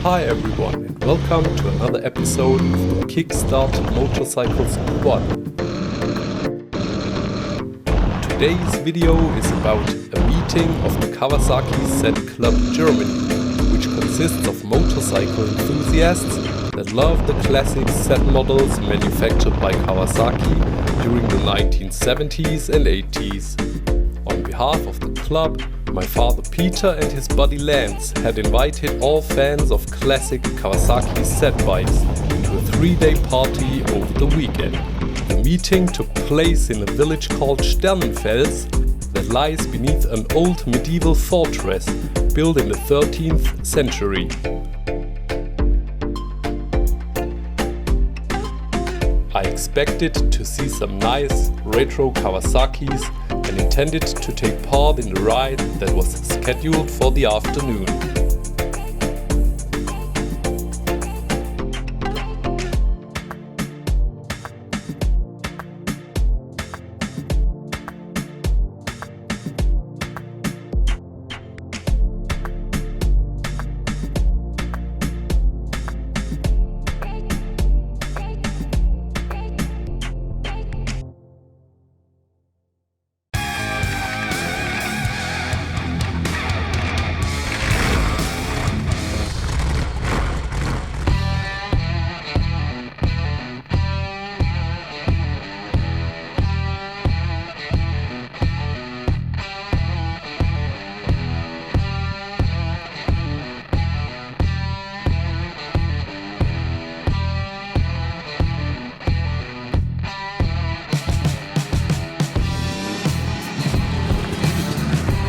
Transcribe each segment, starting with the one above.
Hi everyone and welcome to another episode of the Kickstart Motorcycle Squad. Today's video is about a meeting of the Kawasaki Z-Club Germany, which consists of motorcycle enthusiasts that love the classic Z models manufactured by Kawasaki during the 1970s and 80s. On behalf of the club, my father Peter and his buddy Lance had invited all fans of classic Kawasaki Z bikes to a 3-day party over the weekend. The meeting took place in a village called Sternenfels that lies beneath an old medieval fortress built in the 13th century. I expected to see some nice retro Kawasaki's and intended to take part in the ride that was scheduled for the afternoon.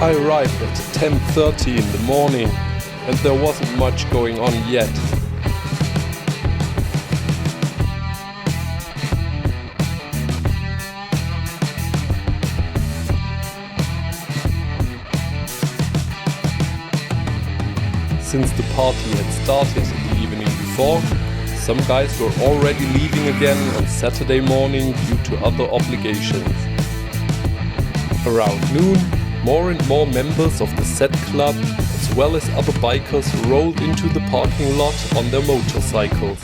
I arrived at 10:30 in the morning and there wasn't much going on yet. Since the party had started the evening before, some guys were already leaving again on Saturday morning due to other obligations. Around noon, more and more members of the Z-Club, as well as other bikers, rolled into the parking lot on their motorcycles.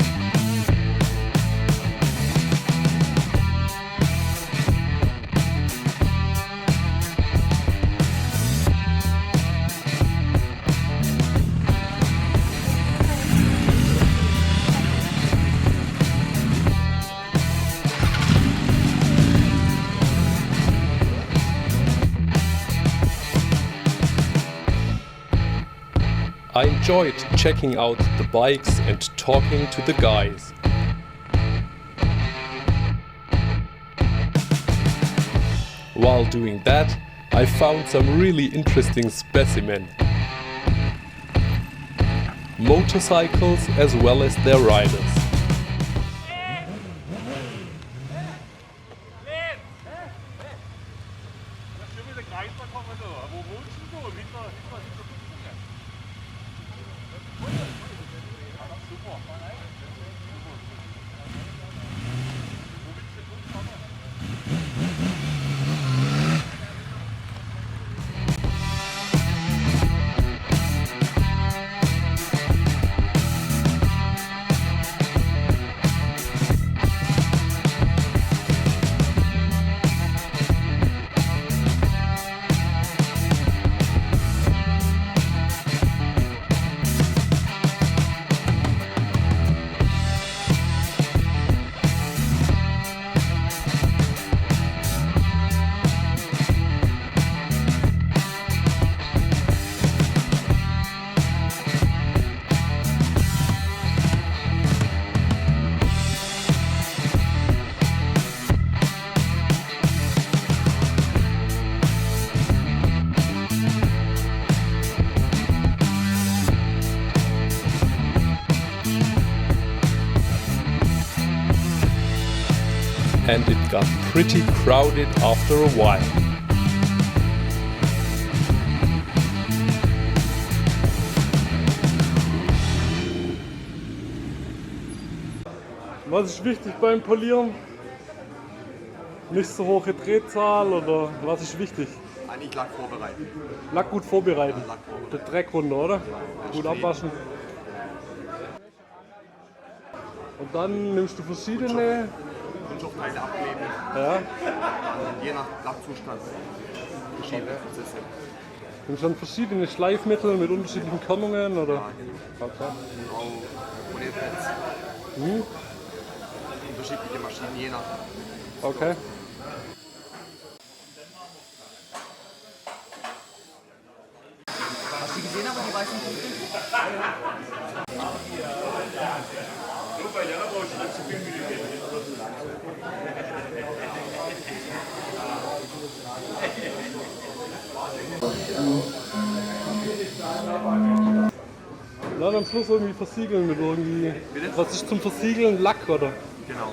I enjoyed checking out the bikes and talking to the guys. While doing that, I found some really interesting specimens. Motorcycles as well as their riders. And it got pretty crowded after a while. Was ist wichtig beim Polieren? Nicht so hohe Drehzahl oder was ist wichtig? Eigentlich Lack vorbereiten. Lack gut vorbereiten. Lack vorbereiten. Der Dreck runter, oder? Gut abwaschen. Und dann nimmst du verschiedene. Kunststoffteile abkleben, Ja. je nach Lackzustand verschiedene Prozesse. Nimmst du dann verschiedene Schleifmittel mit unterschiedlichen Körnungen oder? Okay. Auch Polierpads, unterschiedliche Maschinen, je nach. Okay. Hast du gesehen, aber die weißen Punkte? Dann am Schluss irgendwie versiegeln mit irgendwie. Was ist zum Versiegeln? Lack oder? Genau.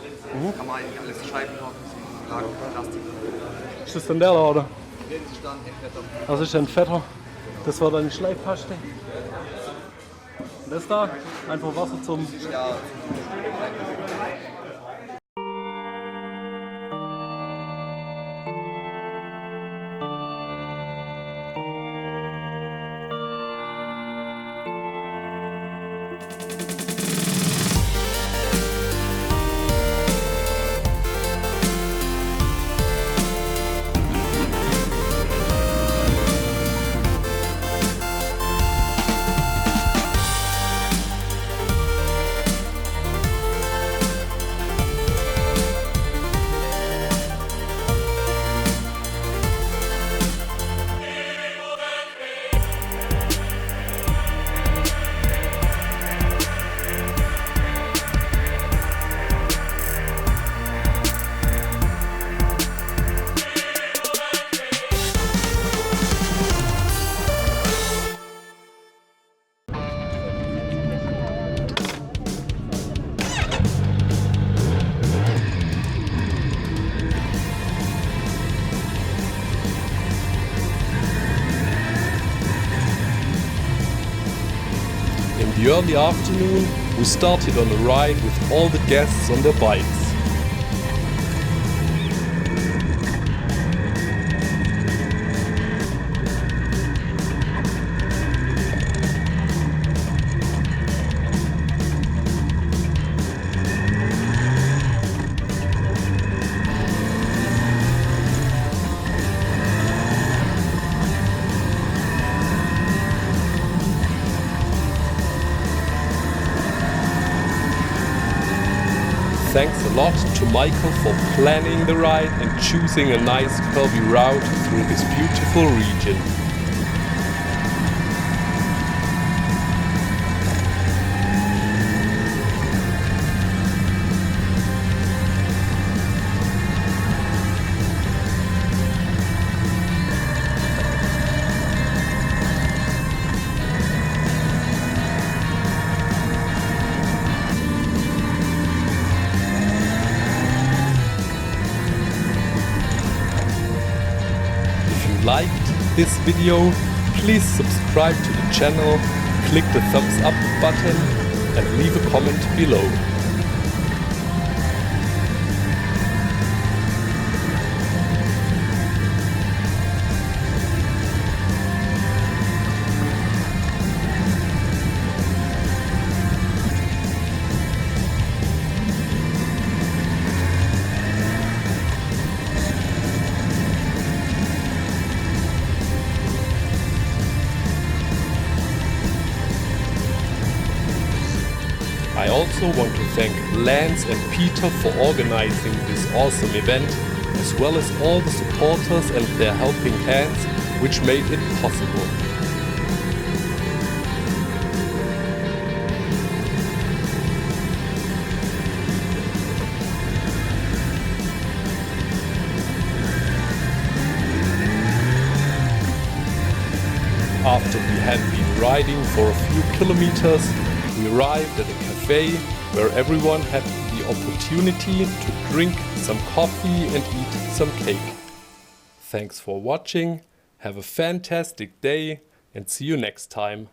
Kann man eigentlich alles Scheiben drauf, Lack, Plastik. Ist das denn der da oder? Das ist dann Fetter. Das ist ein Fetter. Das war dann die Schleifpaste. Und das da? Einfach Wasser zum. Ja, In the early afternoon, we started on a ride with all the guests on their bikes. Thanks a lot to Michael for planning the ride and choosing a nice curvy route through this beautiful region. Liked this video, please subscribe to the channel, click the thumbs up button and leave a comment below. I also want to thank Lance and Peter for organizing this awesome event, as well as all the supporters and their helping hands, which made it possible. After we had been riding for a few kilometers, we arrived at a cafe where everyone had the opportunity to drink some coffee and eat some cake. Thanks for watching, have a fantastic day and see you next time.